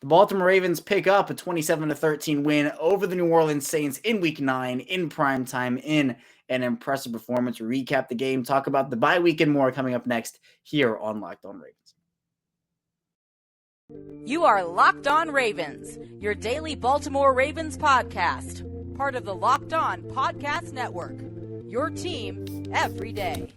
The Baltimore Ravens pick up a 27-13 win over the New Orleans Saints in Week 9 in primetime in an impressive performance. We recap the game, talk about the bye week and more coming up next here on Locked On Ravens. You are Locked On Ravens, your daily Baltimore Ravens podcast, part of the Locked On Podcast Network, your team every day.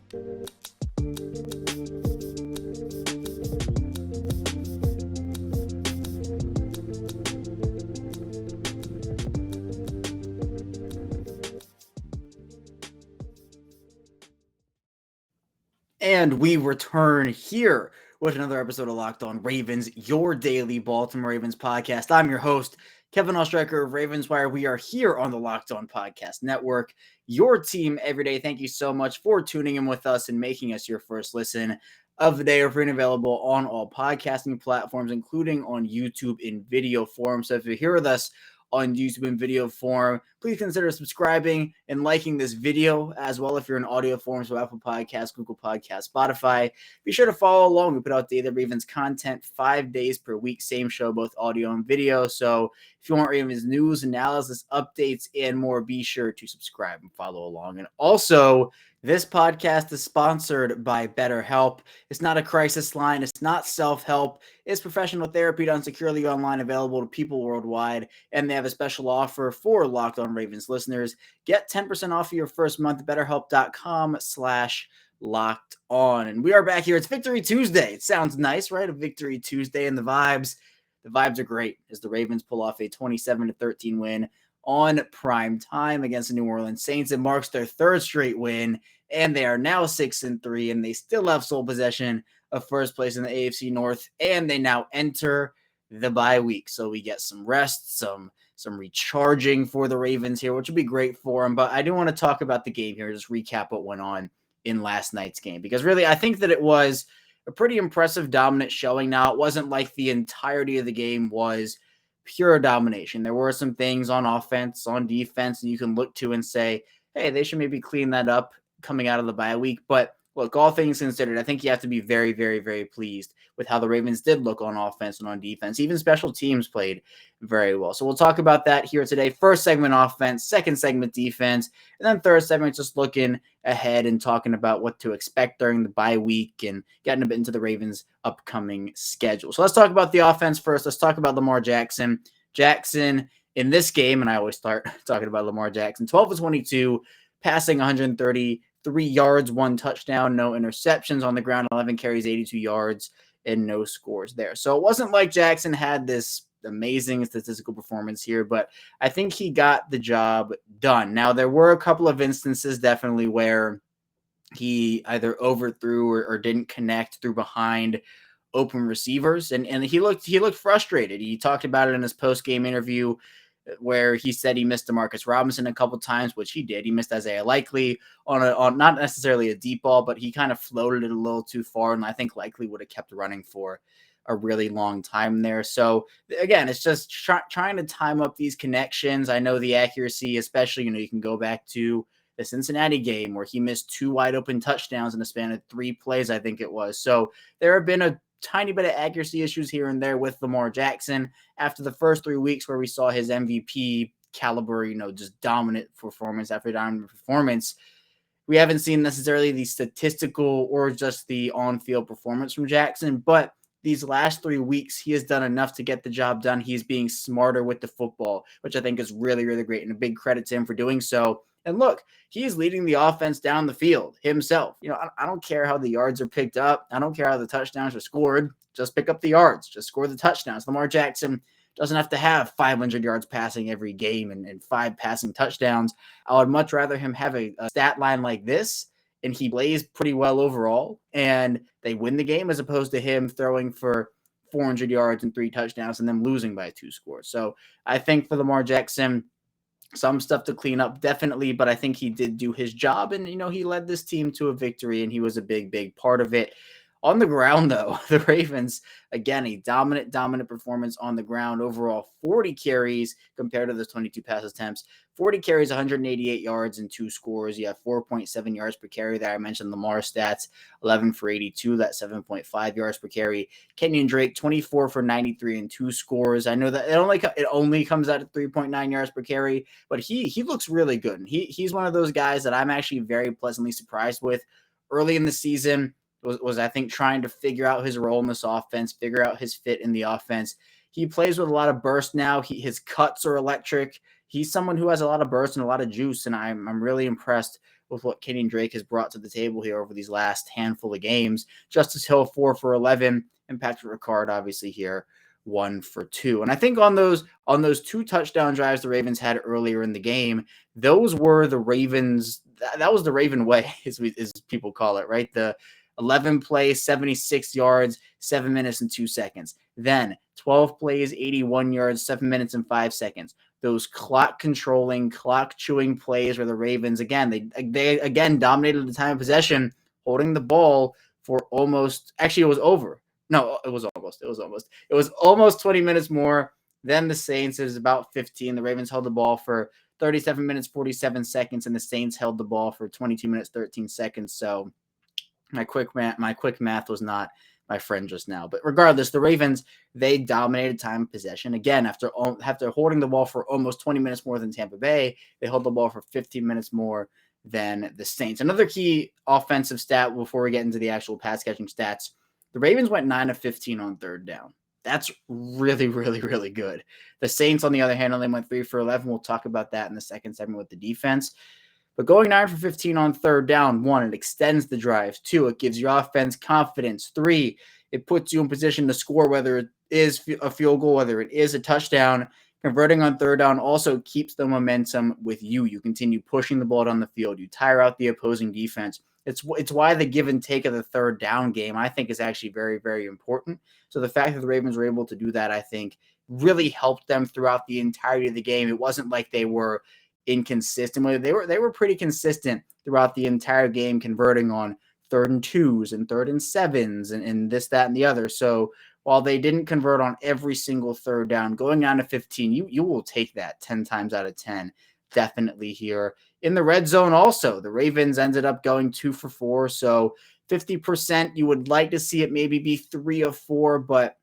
And we return here with another episode of Locked On Ravens, your daily Baltimore Ravens podcast. I'm your host, Kevin Ostreicher of Ravens Wire. We are here on the Locked On Podcast Network, your team every day. Thank you so much for tuning in with us and making us your first listen of the day. We're free and available on all podcasting platforms, including on YouTube in video form. So if you're here with us on YouTube in video form, please consider subscribing and liking this video as well. If you're in audio form, so Apple Podcasts, Google Podcasts, Spotify, be sure to follow along. We put out daily Ravens content 5 days per week, same show, both audio and video. So if you want Ravens news, analysis, updates, and more, be sure to subscribe and follow along. And also, this podcast is sponsored by BetterHelp. It's not a crisis line. It's not self-help. It's professional therapy done securely online, available to people worldwide. And they have a special offer for Locked On Ravens listeners. Get 10% off of your first month at BetterHelp.com/locked on. And we are back here. It's Victory Tuesday. It sounds nice, right? A Victory Tuesday, and the vibes are great as the Ravens pull off a 27-13 win on prime time against the New Orleans Saints. It marks their third straight win, and they are now 6-3, and they still have sole possession of first place in the AFC North, and they now enter the bye week. So we get some rest, some recharging for the Ravens here, which would be great for them. But I do want to talk about the game here, just recap what went on in last night's game, because really I think that it was a pretty impressive dominant showing. Now, it wasn't like the entirety of the game was pure domination. There were some things on offense, on defense, and you can look to and say, hey, they should maybe clean that up coming out of the bye week. But look, all things considered, I think you have to be very, very, very pleased with how the Ravens did look on offense and on defense. Even special teams played very well. So we'll talk about that here today. First segment offense, second segment defense, and then third segment just looking ahead and talking about what to expect during the bye week and getting a bit into the Ravens' upcoming schedule. So let's talk about the offense first. Let's talk about Lamar Jackson. Jackson in this game, and I always start talking about Lamar Jackson, 12-22, passing 133 yards, 1 touchdown, no interceptions on the ground, 11 carries, 82 yards, and no scores there. So it wasn't like Jackson had this amazing statistical performance here, but I think he got the job done. Now, there were a couple of instances definitely where he either overthrew or didn't connect through behind open receivers, and he looked frustrated. He talked about it in his post-game interview where he said he missed DeMarcus Robinson a couple times, which he did. He missed Isaiah Likely on not necessarily a deep ball, but he kind of floated it a little too far, and I think Likely would have kept running for a really long time there. So again, it's just trying to time up these connections. I know the accuracy, especially, you can go back to the Cincinnati game where he missed 2 wide open touchdowns in a span of 3 plays, I think it was. So there have been a tiny bit of accuracy issues here and there with Lamar Jackson after the first 3 weeks where we saw his MVP caliber, just dominant performance after dominant performance. We haven't seen necessarily the statistical or just the on-field performance from Jackson, but these last 3 weeks, he has done enough to get the job done. He's being smarter with the football, which I think is really, really great, and a big credit to him for doing so. And look, he's leading the offense down the field himself. I don't care how the yards are picked up. I don't care how the touchdowns are scored. Just pick up the yards. Just score the touchdowns. Lamar Jackson doesn't have to have 500 yards passing every game and 5 passing touchdowns. I would much rather him have a stat line like this, and he plays pretty well overall, and they win the game, as opposed to him throwing for 400 yards and 3 touchdowns and then losing by 2 scores. So I think for Lamar Jackson, some stuff to clean up, definitely, but I think he did do his job, and he led this team to a victory, and he was a big, big part of it. On the ground, though, the Ravens, again, a dominant performance on the ground. Overall, 40 carries compared to those 22 pass attempts. 40 carries, 188 yards, and 2 scores. You have 4.7 yards per carry there. I mentioned Lamar's stats, 11 for 82. That's 7.5 yards per carry. Kenyan Drake, 24 for 93 and 2 scores. I know that it only comes out at 3.9 yards per carry, but he looks really good. He's one of those guys that I'm actually very pleasantly surprised with. Early in the season, was I think trying to figure out his role in this offense, figure out his fit in the offense. He plays with a lot of burst now. His cuts are electric. He's someone who has a lot of burst and a lot of juice, and I'm really impressed with what Kenyan Drake has brought to the table here over these last handful of games. Justice Hill, 4 for 11, and Patrick Ricard, obviously here, 1 for 2. And I think on those 2 touchdown drives the Ravens had earlier in the game, those were the Ravens. That was the Raven way, as people call it, right? The 11 plays, 76 yards, 7 minutes and 2 seconds. Then 12 plays, 81 yards, 7 minutes and 5 seconds. Those clock controlling, clock chewing plays where the Ravens, again, they again dominated the time of possession, holding the ball for almost, actually it was over. No, it was almost 20 minutes more than the Saints. It was about 15. The Ravens held the ball for 37 minutes, 47 seconds, and the Saints held the ball for 22 minutes, 13 seconds. So my quick math was not my friend just now. But regardless, the Ravens, they dominated time of possession. Again, after holding the ball for almost 20 minutes more than Tampa Bay, they held the ball for 15 minutes more than the Saints. Another key offensive stat before we get into the actual pass catching stats, the Ravens went 9 of 15 on third down. That's really, really, really good. The Saints, on the other hand, only went 3 for 11. We'll talk about that in the second segment with the defense. But going 9 for 15 on third down, 1, it extends the drive. 2, it gives your offense confidence. 3, it puts you in position to score, whether it is a field goal, whether it is a touchdown. Converting on third down also keeps the momentum with you. You continue pushing the ball down the field. You tire out the opposing defense. It's why the give and take of the third down game, I think, is actually very, very important. So the fact that the Ravens were able to do that, I think, really helped them throughout the entirety of the game. It wasn't like they were inconsistent. They were pretty consistent throughout the entire game, converting on 3rd and 2s and 3rd and 7s and this, that, and the other. So while they didn't convert on every single third down, going down to 15, you will take that 10 times out of 10, definitely here. In the red zone also, the Ravens ended up going 2 for 4, so 50%. You would like to see it maybe be 3 of 4, but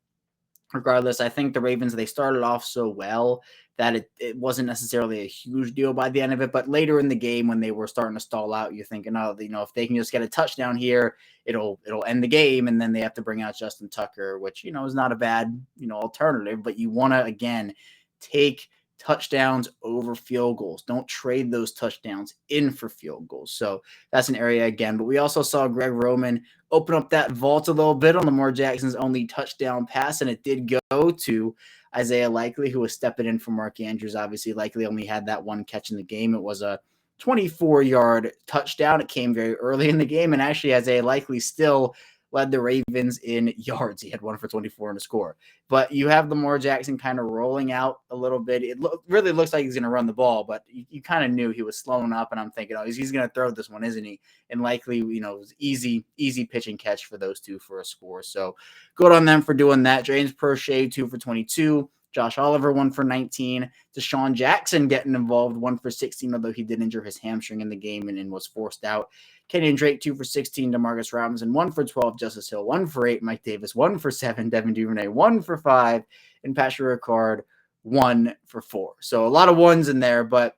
regardless, I think the Ravens, they started off so well that it wasn't necessarily a huge deal by the end of it. But later in the game, when they were starting to stall out, you're thinking, oh, if they can just get a touchdown here, it'll end the game. And then they have to bring out Justin Tucker, which, is not a bad, alternative. But you want to, again, take touchdowns over field goals. Don't trade those touchdowns in for field goals. So that's an area again. But we also saw Greg Roman open up that vault a little bit on Lamar Jackson's only touchdown pass, and it did go to Isaiah Likely, who was stepping in for Mark Andrews. Obviously, Likely only had that one catch in the game. It was a 24-yard touchdown. It came very early in the game, and actually Isaiah Likely still led the Ravens in yards. He had 1 for 24 in a score. But you have Lamar Jackson kind of rolling out a little bit. It really looks like he's going to run the ball, but you kind of knew he was slowing up, and I'm thinking, oh, he's going to throw this one, isn't he? And Likely, it was easy pitch and catch for those two for a score. So good on them for doing that. James Prochet, 2 for 22. Josh Oliver, 1 for 19. Deshaun Jackson getting involved, 1 for 16, although he did injure his hamstring in the game and was forced out. Kenyan Drake, 2 for 16. Demarcus Robinson, 1 for 12. Justice Hill, 1 for 8. Mike Davis, 1 for 7. Devin Duvernay, 1 for 5. And Patrick Ricard, 1 for 4. So a lot of ones in there, but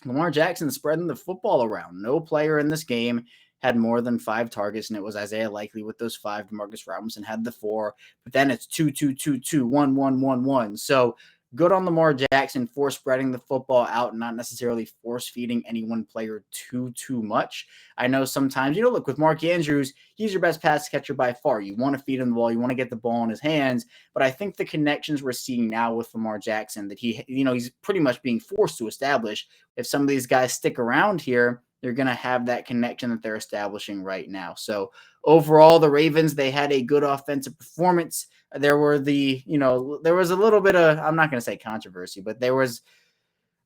Lamar Jackson spreading the football around. No player in this game had more than 5 targets, and it was Isaiah Likely with those 5. Demarcus Robinson had the 4, but then it's 2, 2, 2, 2, 1, 1, 1, 1. So good on Lamar Jackson for spreading the football out and not necessarily force-feeding any one player too much. I know sometimes, look, with Mark Andrews, he's your best pass catcher by far. You want to feed him the ball. You want to get the ball in his hands. But I think the connections we're seeing now with Lamar Jackson that he's pretty much being forced to establish. If some of these guys stick around here, they're going to have that connection that they're establishing right now. So overall, the Ravens, they had a good offensive performance. There was a little bit of, I'm not going to say controversy, but there was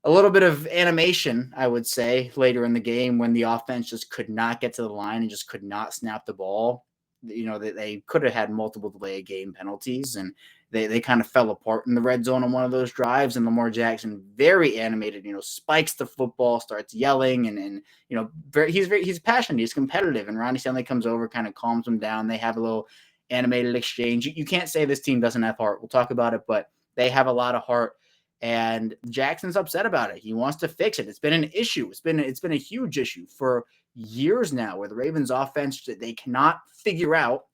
a little bit of animation, I would say, later in the game when the offense just could not get to the line and just could not snap the ball. they could have had multiple delay of game penalties, and they kind of fell apart in the red zone on one of those drives. And Lamar Jackson, very animated, spikes the football, starts yelling, and he's passionate, he's competitive. And Ronnie Stanley comes over, kind of calms him down. They have a little animated exchange. You can't say this team doesn't have heart. We'll talk about it, but they have a lot of heart. And Jackson's upset about it. He wants to fix it. It's been an issue. It's been a huge issue for years now, where the Ravens offense, they cannot figure out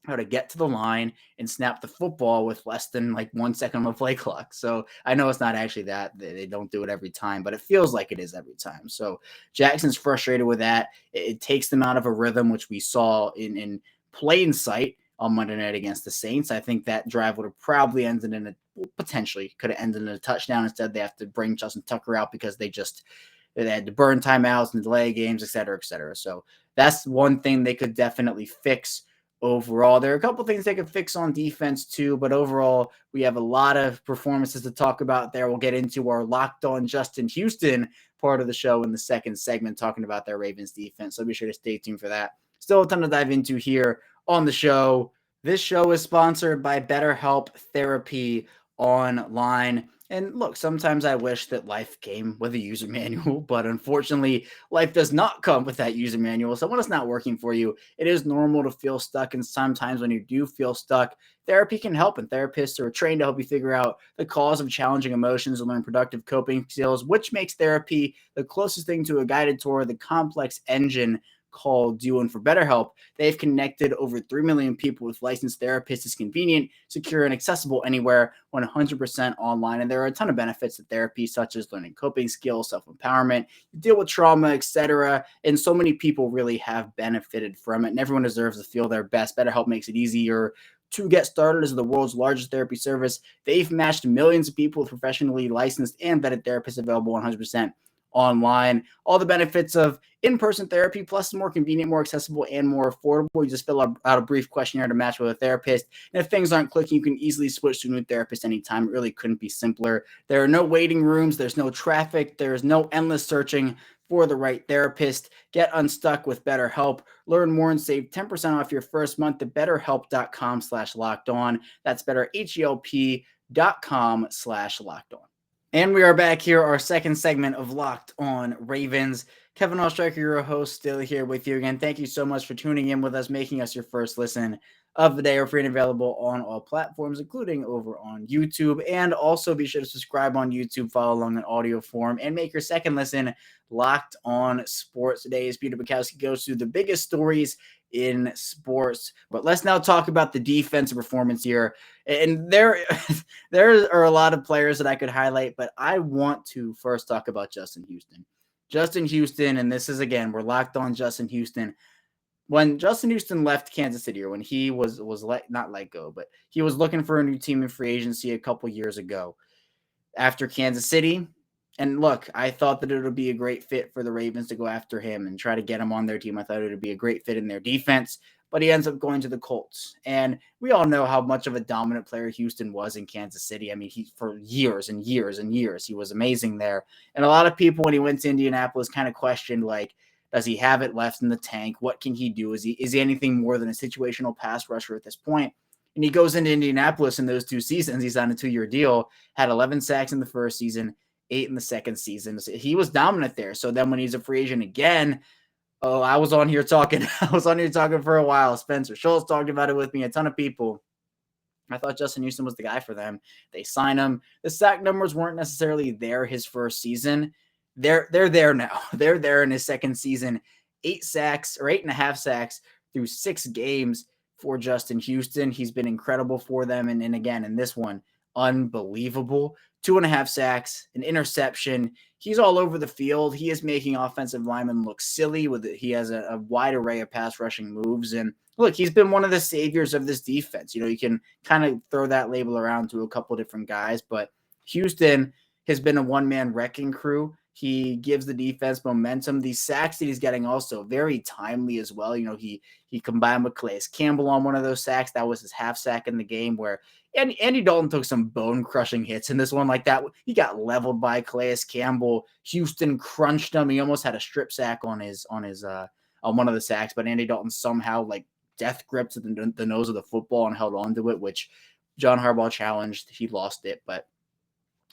how to get to the line and snap the football with less than like 1 second on the play clock. So I know it's not actually that. They don't do it every time, but it feels like it is every time. So Jackson's frustrated with that. It takes them out of a rhythm, which we saw in plain sight on Monday night against the Saints. I think that drive would have probably ended potentially could have ended in a touchdown. Instead, they have to bring Justin Tucker out because they had to burn timeouts and delay games, et cetera, et cetera. So that's one thing they could definitely fix overall. There are a couple things they could fix on defense too, but overall, we have a lot of performances to talk about there. We'll get into our Locked On Justin Houston part of the show in the second segment, talking about their Ravens defense. So be sure to stay tuned for that. Still a ton to dive into here on the show. This show is sponsored by BetterHelp Therapy Online. And look, sometimes I wish that life came with a user manual, but unfortunately, life does not come with that user manual. So when it's not working for you, it is normal to feel stuck. And sometimes when you do feel stuck, therapy can help. And therapists are trained to help you figure out the cause of challenging emotions and learn productive coping skills, which makes therapy the closest thing to a guided tour of the complex engine called You. And for BetterHelp, they've connected over 3 million people with licensed therapists. It's convenient, secure, and accessible anywhere, 100% online. And there are a ton of benefits to therapy, such as learning coping skills, self-empowerment, deal with trauma, etc. And so many people really have benefited from it, and everyone deserves to feel their best. BetterHelp makes it easier to get started. As the world's largest therapy service, they've matched millions of people with professionally licensed and vetted therapists, available 100% online. All the benefits of in-person therapy, plus more convenient, more accessible, and more affordable. You just fill out a brief questionnaire to match with a therapist. And if things aren't clicking, you can easily switch to a new therapist anytime. It really couldn't be simpler. There are no waiting rooms. There's no traffic. There's no endless searching for the right therapist. Get unstuck with BetterHelp. Learn more and save 10% off your first month at betterhelp.com/lockedon. That's betterhelp.com/lockedon. And we are back here, our second segment of Locked On Ravens. Kevin Oestreicher, your host, still here with you again. Thank you so much for tuning in with us, making us your first listen of the day. We're free and available on all platforms, including over on YouTube. And also be sure to subscribe on YouTube, follow along in audio form, and make your second listen Locked On Sports. Today, as Peter Bukowski goes through the biggest stories in sports. But let's now talk about the defensive performance here. And there are a lot of players that I could highlight, but I want to first talk about Justin Houston. Justin Houston, and this is, again, we're locked on Justin Houston. When Justin Houston left Kansas City, or when he was not let go, but he was looking for a new team in free agency a couple years ago after Kansas City. And look, I thought that it would be a great fit for the Ravens to go after him and try to get him on their team. I thought it would be a great fit in their defense, but he ends up going to the Colts. And we all know how much of a dominant player Houston was in Kansas City. I mean, for years and years and years, he was amazing there. And a lot of people, when he went to Indianapolis, kind of questioned, like, does he have it left in the tank? What can he do? Is he anything more than a situational pass rusher at this point? And he goes into Indianapolis in those 2 seasons. He's on a 2-year deal, had 11 sacks in the first season, 8 in the second season. So he was dominant there. So then when he's a free agent again, I was on here talking for a while. Spencer Schultz talked about it with me, a ton of people. I thought Justin Houston was the guy for them. They signed him. The sack numbers weren't necessarily there his first season. They're there now. They're there in his second season. 8 sacks or 8.5 sacks through 6 games for Justin Houston. He's been incredible for them. And again, in this one, unbelievable. 2.5 sacks, an interception. He's all over the field. He is making offensive linemen look silly. He has a wide array of pass rushing moves. And look, he's been one of the saviors of this defense. You can kind of throw that label around to a couple different guys, but Houston has been a one-man wrecking crew. He gives the defense momentum. These sacks that he's getting also very timely as well. He combined with Calais Campbell on one of those sacks. That was his half sack in the game, where Andy Dalton took some bone-crushing hits in this one like that. He got leveled by Calais Campbell. Houston crunched him. He almost had a strip sack on one of the sacks, but Andy Dalton somehow death grip to the nose of the football and held on to it, which John Harbaugh challenged. He lost it, but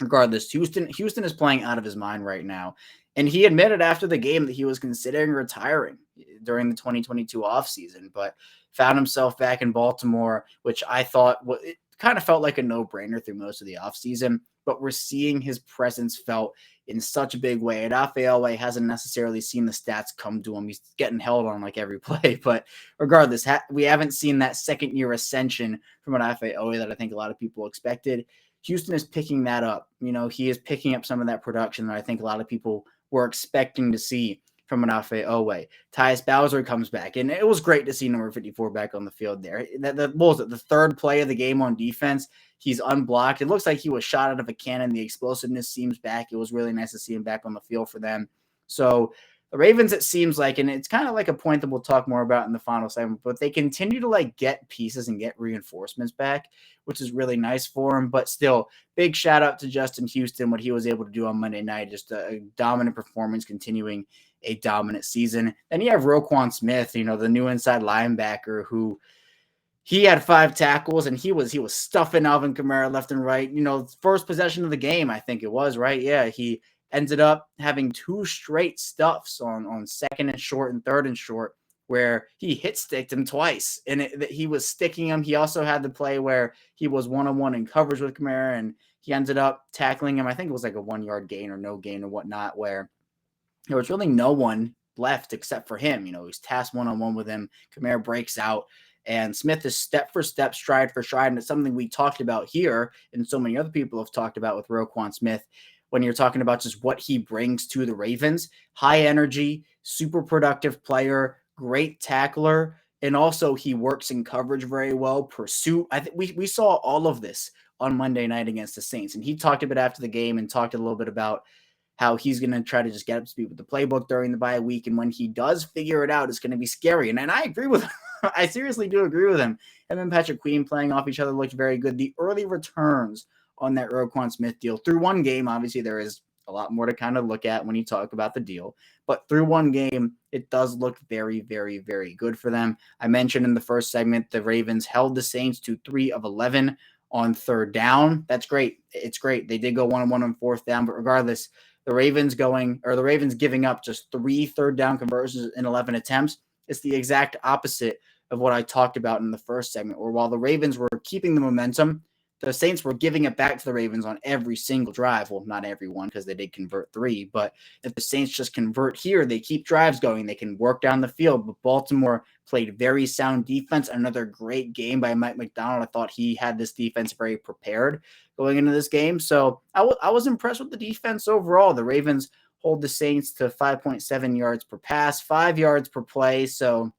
regardless, Houston is playing out of his mind right now. And he admitted after the game that he was considering retiring during the 2022 offseason, but found himself back in Baltimore, which I thought it kind of felt like a no-brainer through most of the offseason. But we're seeing his presence felt in such a big way. And Elway hasn't necessarily seen the stats come to him. He's getting held on like every play. But regardless, we haven't seen that second-year ascension from an Elway that I think a lot of people expected. Houston is picking that up. He is picking up some of that production that I think a lot of people were expecting to see from an Elway. Tyus Bowser comes back, and it was great to see number 54 back on the field there. What was it, the third play of the game on defense? He's unblocked. It looks like he was shot out of a cannon. The explosiveness seems back. It was really nice to see him back on the field for them. So the Ravens, it seems like, and it's kind of like a point that we'll talk more about in the final segment, but they continue to get pieces and get reinforcements back, which is really nice for him. But still, big shout out to Justin Houston, what he was able to do on Monday night, just a dominant performance, continuing a dominant season. Then you have Roquan Smith, the new inside linebacker, who he had 5 tackles and he was stuffing Alvin Kamara left and right. First possession of the game, I think it was, right? Yeah, he ended up having 2 straight stuffs on second and short and third and short, where he sticked him twice, and he was sticking him. He also had the play where he was one-on-one in coverage with Kamara, and he ended up tackling him. I think it was like a 1-yard gain or no gain or whatnot, where there was really no one left except for him. He's tasked one-on-one with him. Kamara breaks out, and Smith is step for step, stride for stride, and it's something we talked about here, and so many other people have talked about with Roquan Smith. When you're talking about just what he brings to the Ravens, high energy, super productive player, great tackler, and also he works in coverage very well, pursuit. I think we saw all of this on Monday night against the Saints, and he talked a bit after the game and talked a little bit about how he's going to try to just get up to speed with the playbook during the bye week, and when he does figure it out, it's going to be scary. And I agree with him. I seriously do agree with him. Him and Patrick Queen playing off each other looked very good. The early returns on that Roquan Smith deal through one game, obviously there is a lot more to kind of look at when you talk about the deal, but through one game, it does look very, very, very good for them. I mentioned in the first segment, the Ravens held the Saints to 3 of 11 on third down. That's great. It's great. They did go 1-on-1 on fourth down, but regardless, the Ravens giving up just 3 third down conversions in 11 attempts. It's the exact opposite of what I talked about in the first segment, where while the Ravens were keeping the momentum, the Saints were giving it back to the Ravens on every single drive. Well, not every one, because they did convert 3. But if the Saints just convert here, they keep drives going. They can work down the field. But Baltimore played very sound defense. Another great game by Mike McDonald. I thought he had this defense very prepared going into this game. So I was impressed with the defense overall. The Ravens hold the Saints to 5.7 yards per pass, 5 yards per play. So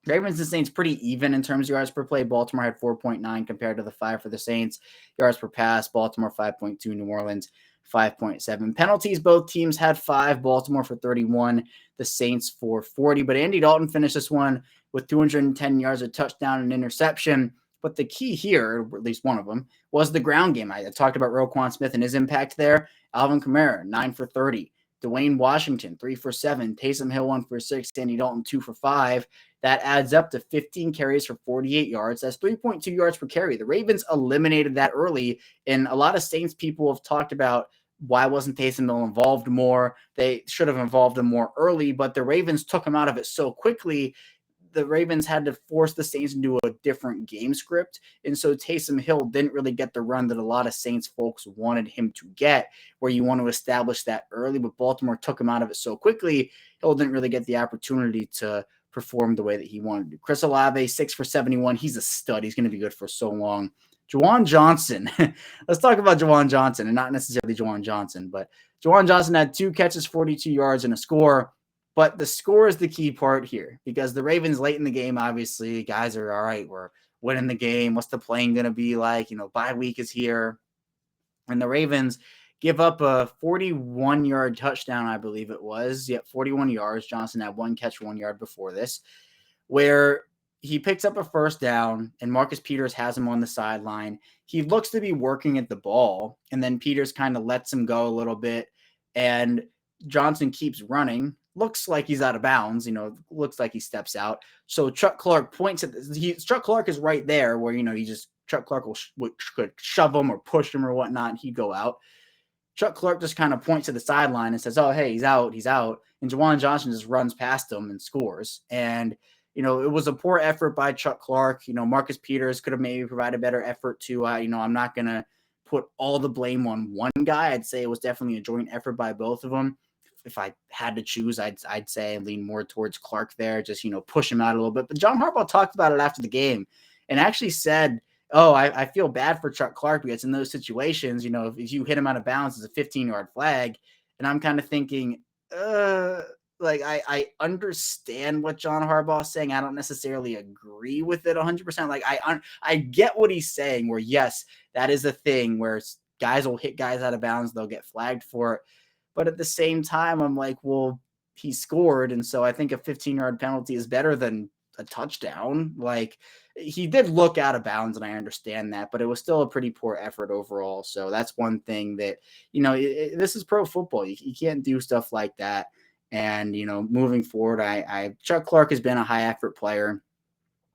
Ravens and Saints pretty even in terms of yards per play. Baltimore had 4.9 compared to the 5 for the Saints. Yards per pass, Baltimore 5.2, New Orleans 5.7. Penalties, both teams had 5. Baltimore for 31, the Saints for 40. But Andy Dalton finished this one with 210 yards, a touchdown, and interception. But the key here, or at least one of them, was the ground game. I talked about Roquan Smith and his impact there. Alvin Kamara, 9 for 30. Dwayne Washington, 3 for 7. Taysom Hill, 1 for 6. Andy Dalton, 2 for 5. That adds up to 15 carries for 48 yards. That's 3.2 yards per carry. The Ravens eliminated that early, and a lot of Saints people have talked about why wasn't Taysom Hill involved more. They should have involved him more early, but the Ravens took him out of it so quickly. The Ravens had to force the Saints into a different game script, and so Taysom Hill didn't really get the run that a lot of Saints folks wanted him to get, where you want to establish that early, but Baltimore took him out of it so quickly, Hill didn't really get the opportunity to perform the way that he wanted to. Chris Olave, 6 for 71. He's a stud. He's going to be good for so long. Juwan Johnson. Let's talk about Juwan Johnson, and not necessarily Juwan Johnson, but Juwan Johnson had 2 catches, 42 yards, and a score. But the score is the key part here, because the Ravens late in the game, obviously, guys are all right. We're winning the game. What's the playing going to be like? Bye week is here. And the Ravens give up a 41-yard touchdown, I believe it was. Yep, 41 yards. Johnson had 1 catch, 1 yard before this, where he picks up a first down, and Marcus Peters has him on the sideline. He looks to be working at the ball, and then Peters kind of lets him go a little bit, and Johnson keeps running, looks like he's out of bounds, looks like he steps out. So Chuck Clark points at this. Chuck Clark is right there where, Chuck Clark could shove him or push him or whatnot, and he'd go out. Chuck Clark just kind of points to the sideline and says, "Oh, hey, he's out. He's out." And Juwan Johnson just runs past him and scores. And, it was a poor effort by Chuck Clark. Marcus Peters could have maybe provided a better effort too. I'm not going to put all the blame on one guy. I'd say it was definitely a joint effort by both of them. If I had to choose, I'd say I lean more towards Clark there, just, push him out a little bit. But John Harbaugh talked about it after the game and actually said, "Oh, I feel bad for Chuck Clark because in those situations, if you hit him out of bounds, it's a 15-yard flag." And I'm kind of thinking, I understand what John Harbaugh is saying. I don't necessarily agree with it 100%. Like, I get what he's saying where, yes, that is a thing where guys will hit guys out of bounds. They'll get flagged for it. But at the same time, I'm like, well, he scored. And so I think a 15-yard penalty is better than a touchdown. Like, he did look out of bounds, and I understand that, but it was still a pretty poor effort overall. So that's one thing that, this is pro football. You can't do stuff like that. And, moving forward, Chuck Clark has been a high effort player,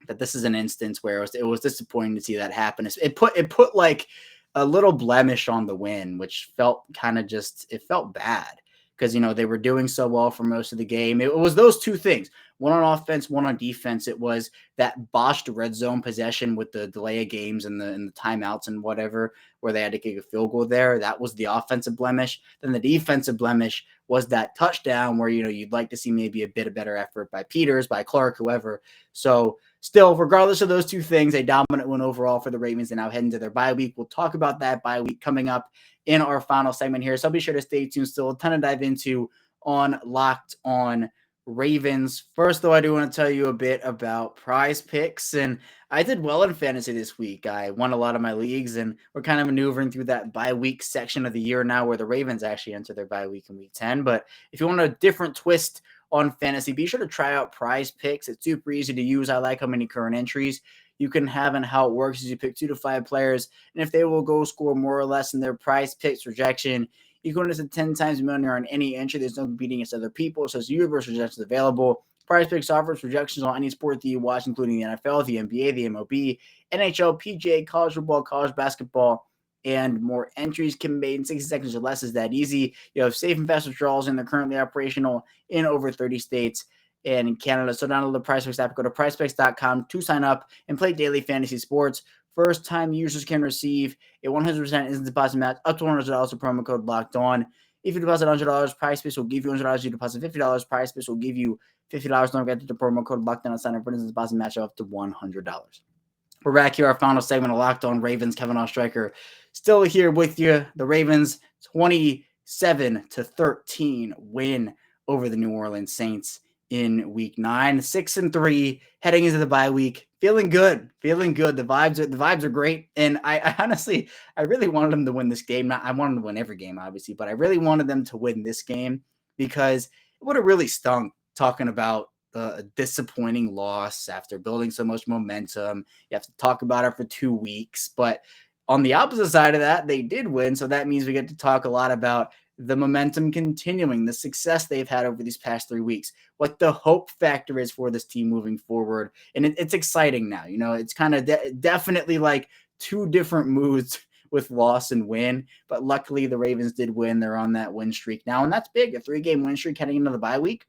but this is an instance where it was disappointing to see that happen. It put like a little blemish on the win, which felt it felt bad because, they were doing so well for most of the game. It was those two things, one on offense, one on defense. It was that botched red zone possession with the delay of games and the timeouts and whatever, where they had to kick a field goal there. That was the offensive blemish. Then the defensive blemish was that touchdown where, you'd like to see maybe a bit of better effort by Peters, by Clark, whoever. So still, regardless of those two things, a dominant win overall for the Ravens. And now heading to their bye week. We'll talk about that bye week coming up in our final segment here. So be sure to stay tuned. Still a ton to dive into on Locked On Ravens. First, though, I do want to tell you a bit about PrizePicks. And I did well in fantasy this week. I won a lot of my leagues, and we're kind of maneuvering through that bye week section of the year now where the Ravens actually enter their bye week in week 10. But if you want a different twist on fantasy, be sure to try out PrizePicks. It's super easy to use. I like how many current entries you can have and how it works is you pick 2 to 5 players, and if they will go score more or less in their PrizePicks projection, you can win this at 10 times money on any entry. There's no competing against other people, so it's universal projections available. PrizePicks offers projections on any sport that you watch, including the NFL, the NBA, the MLB, NHL, PGA, college football, college basketball, and more. Entries can be made in 60 seconds or less. Is that easy? You have safe and fast withdrawals, and they're currently operational in over 30 states and in Canada. So download the PrizePicks app, go to prizepicks.com to sign up and play daily fantasy sports. First-time users can receive a 100% instant deposit match up to $100 with promo code Locked On. If you deposit $100, PrizePicks will give you $100. You deposit $50, PrizePicks will give you $50. Don't forget to the promo code Locked On and sign up for an instant deposit match up to $100. We're back here, our final segment of Locked On Ravens. Kevin Ostreicher still here with you. The Ravens 27-13 win over the New Orleans Saints in week 9, 6-3, heading into the bye week. Feeling good. The vibes are great. And I honestly, I really wanted them to win this game. I wanted them to win every game, obviously, but I really wanted them to win this game because it would have really stunk talking about a disappointing loss after building so much momentum. You have to talk about it for 2 weeks. But on the opposite side of that, they did win. So that means we get to talk a lot about the momentum continuing, the success they've had over these past 3 weeks, what the hope factor is for this team moving forward. And it's exciting now. It's kind of definitely like 2 different moods with loss and win. But luckily, the Ravens did win. They're on that win streak now. And that's big. A 3-game win streak heading into the bye week,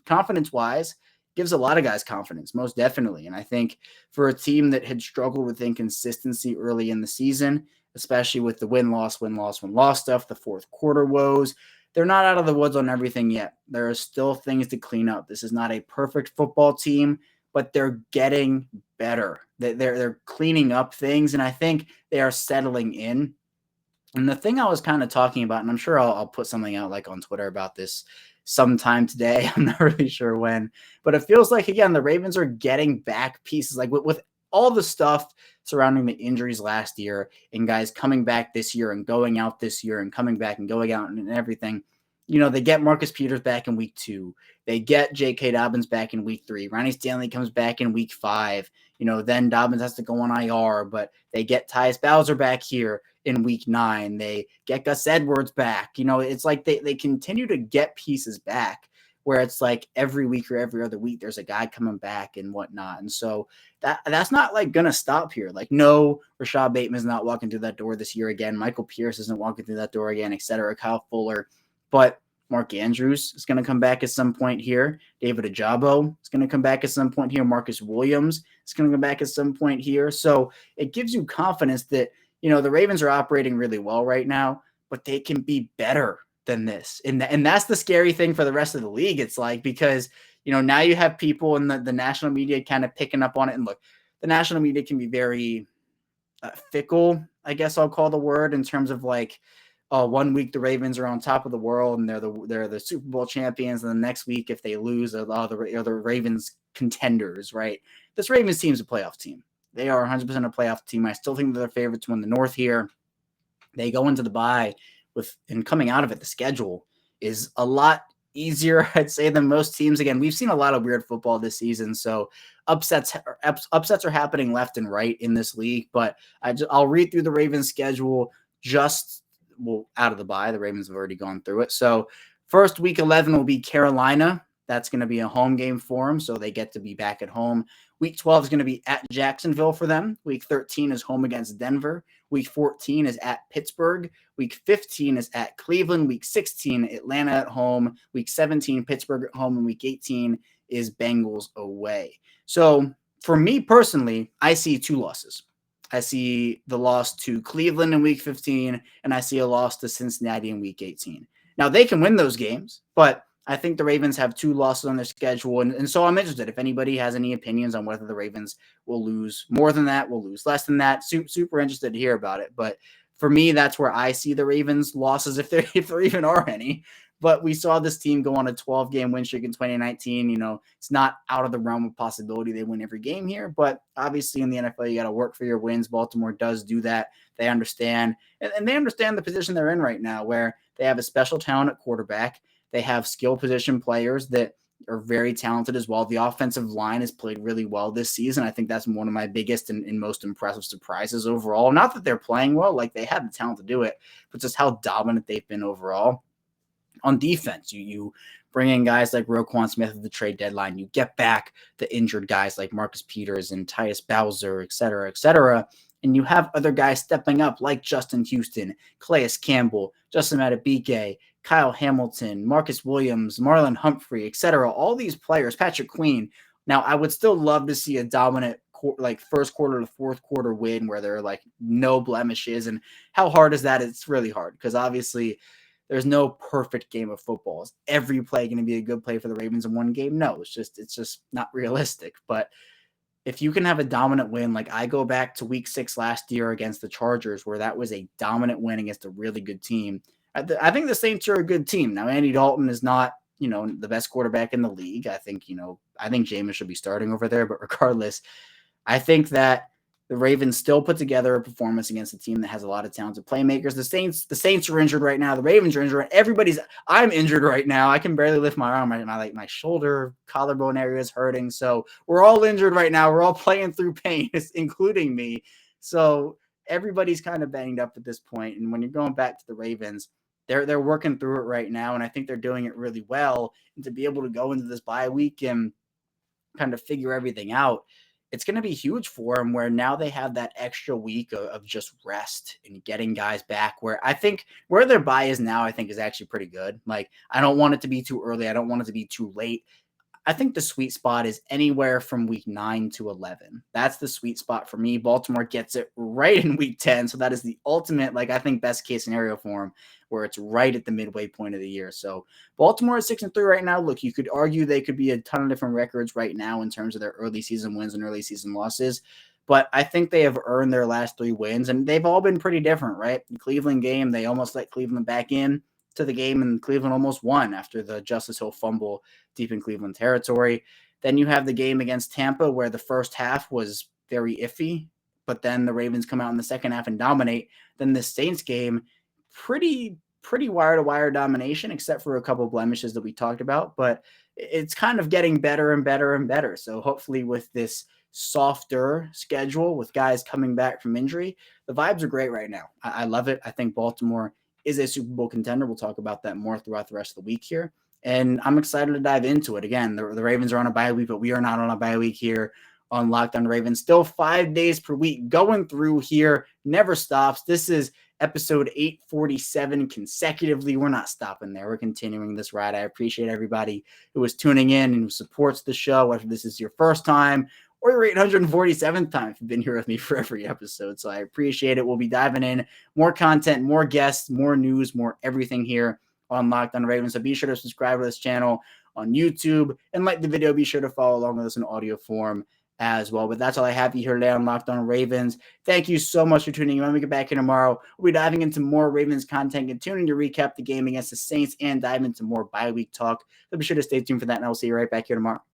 confidence-wise, gives a lot of guys confidence, most definitely. And I think for a team that had struggled with inconsistency early in the season, especially with the win-loss stuff, the fourth quarter woes, they're not out of the woods on everything yet. There are still things to clean up. This is not a perfect football team, but they're getting better. They're cleaning up things, and I think they are settling in. And the thing I was kind of talking about, and I'm sure I'll put something out like on Twitter about this sometime today. I'm not really sure when, but it feels like, again, the Ravens are getting back pieces, like with all the stuff surrounding the injuries last year and guys coming back this year and going out this year and coming back and going out and everything. They get Marcus Peters back in week 2. They get J.K. Dobbins back in week 3. Ronnie Stanley comes back in week 5. Then Dobbins has to go on IR, but they get Tyus Bowser back here in week 9. They get Gus Edwards back. It's like they continue to get pieces back where it's like every week or every other week, there's a guy coming back and whatnot. And so that's not like going to stop here. Like, no, Rashad Bateman's not walking through that door this year again. Michael Pierce isn't walking through that door again, et cetera. Kyle Fuller. But Mark Andrews is going to come back at some point here. David Ajabo is going to come back at some point here. Marcus Williams is going to come back at some point here. So it gives you confidence that, the Ravens are operating really well right now, but they can be better than this. And that's the scary thing for the rest of the league. It's like, because, now you have people in the national media kind of picking up on it. And look, the national media can be very fickle, I guess I'll call the word, in terms of like, 1 week the Ravens are on top of the world and they're the Super Bowl champions, and the next week if they lose, the Ravens contenders, right? This Ravens team's a playoff team. They are 100% a playoff team. I still think they're favorites to win the North here. They go into the bye and coming out of it, the schedule is a lot easier, I'd say, than most teams. Again, we've seen a lot of weird football this season, so upsets are happening left and right in this league. But I'll read through the Ravens schedule out of the bye. The Ravens have already gone through it. So first, week 11 will be Carolina. That's going to be a home game for them, so they get to be back at home. Week 12 is going to be at Jacksonville for them. Week 13 is home against Denver. Week 14 is at Pittsburgh. Week 15 is at Cleveland. Week 16, Atlanta at home. Week 17, Pittsburgh at home. And week 18 is Bengals away. So for me personally, I see 2 losses. I see the loss to Cleveland in week 15, and I see a loss to Cincinnati in week 18. Now, they can win those games, but I think the Ravens have 2 losses on their schedule, and so I'm interested. If anybody has any opinions on whether the Ravens will lose more than that, will lose less than that, super interested to hear about it. But for me, that's where I see the Ravens' losses, if there even are any. But we saw this team go on a 12-game win streak in 2019. It's not out of the realm of possibility they win every game here. But obviously in the NFL, you got to work for your wins. Baltimore does do that. They understand. And they understand the position they're in right now, where they have a special talent at quarterback. They have skill position players that are very talented as well. The offensive line has played really well this season. I think that's one of my biggest and most impressive surprises overall. Not that they're playing well, like they have the talent to do it, but just how dominant they've been overall. On defense, you bring in guys like Roquan Smith at the trade deadline. You get back the injured guys like Marcus Peters and Tyus Bowser, et cetera, and you have other guys stepping up like Justin Houston, Calais Campbell, Justin Madubuike, Kyle Hamilton, Marcus Williams, Marlon Humphrey, et cetera. All these players, Patrick Queen. Now, I would still love to see a dominant first quarter to fourth quarter win where there are like no blemishes. And how hard is that? It's really hard because obviously there's no perfect game of football. Is every play going to be a good play for the Ravens in one game? No, it's just not realistic. But if you can have a dominant win, like I go back to week 6 last year against the Chargers, where that was a dominant win against a really good team. I think the Saints are a good team. Now, Andy Dalton is not, the best quarterback in the league. I think Jameis should be starting over there. But regardless, I think that the Ravens still put together a performance against a team that has a lot of talented playmakers. The Saints are injured right now. The Ravens are injured. I'm injured right now. I can barely lift my arm. My shoulder, collarbone area is hurting. So we're all injured right now. We're all playing through pain, including me. So everybody's kind of banged up at this point. And when you're going back to the Ravens, they're working through it right now. And I think they're doing it really well. And to be able to go into this bye week and kind of figure everything out, it's going to be huge for them, where now they have that extra week of just rest and getting guys back, where I think where their bye is now, I think is actually pretty good. Like, I don't want it to be too early. I don't want it to be too late. I think the sweet spot is anywhere from week 9 to 11. That's the sweet spot for me. Baltimore gets it right in week 10. So that is the ultimate, I think, best case scenario for them, where it's right at the midway point of the year. So Baltimore is 6-3 right now. Look, you could argue they could be a ton of different records right now in terms of their early season wins and early season losses. But I think they have earned their last 3 wins, and they've all been pretty different, right? The Cleveland game, they almost let Cleveland back in to the game, and Cleveland almost won after the Justice Hill fumble deep in Cleveland territory. Then you have the game against Tampa, where the first half was very iffy, but then the Ravens come out in the second half and dominate. Then the Saints game, pretty wire-to-wire domination, except for a couple of blemishes that we talked about, but it's kind of getting better and better and better. So hopefully with this softer schedule, with guys coming back from injury, the vibes are great right now. I love it. I think Baltimore is a Super Bowl contender. We'll talk about that more throughout the rest of the week here. And I'm excited to dive into it. Again, the Ravens are on a bye week, but we are not on a bye week here on Locked On Ravens. Still 5 days per week going through here. Never stops. This is episode 847 consecutively. We're not stopping there. We're continuing this ride. I appreciate everybody who is tuning in and who supports the show, whether this is your first time or your 847th time if you've been here with me for every episode. So I appreciate it. We'll be diving in more content, more guests, more news, more everything here on Locked On Ravens. So be sure to subscribe to this channel on YouTube and like the video. Be sure to follow along with us in audio form as well. But that's all I have here today on Locked On Ravens. Thank you so much for tuning in. When we get back here tomorrow, we'll be diving into more Ravens content, continuing to recap the game against the Saints and dive into more bye week talk. So be sure to stay tuned for that, and I'll see you right back here tomorrow.